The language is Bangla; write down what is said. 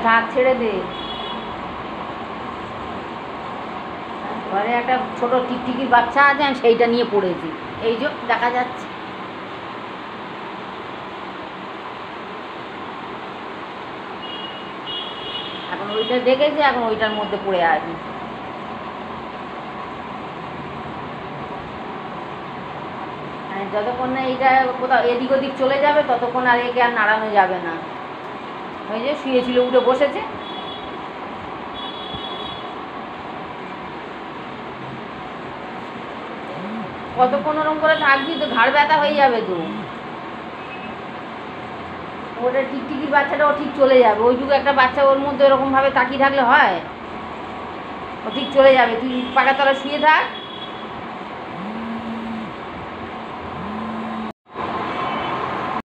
থাক, ছেড়ে দে। ঘরে একটা ছোট টিকটিকির বাচ্চা আছে, আমি সেইটা নিয়ে পড়েছি। এই যে দেখা যাচ্ছে। এখন ওইটা দেখেছি, এখন ওইটার মধ্যে পড়ে আছি। যতক্ষণ না এইটা কোথাও এদিক ওদিক চলে যাবে ততক্ষণ আর একে আর নাড়ানো যাবে না। ওই যে শুয়েছিল, উঠে বসেছে। কতক্ষণ ওরম করে থাকবি, তো ঘাড় ব্যথা হয়ে যাবে তো। ওটা টিকটিকির বাচ্চাটা ও ঠিক চলে যাবে। ওইটুকু একটা বাচ্চা ওর মধ্যে এরকমভাবে তাকিয়ে থাকলে হয়? ও ঠিক চলে যাবে। তুই পাকার তলায় শুয়ে থাক।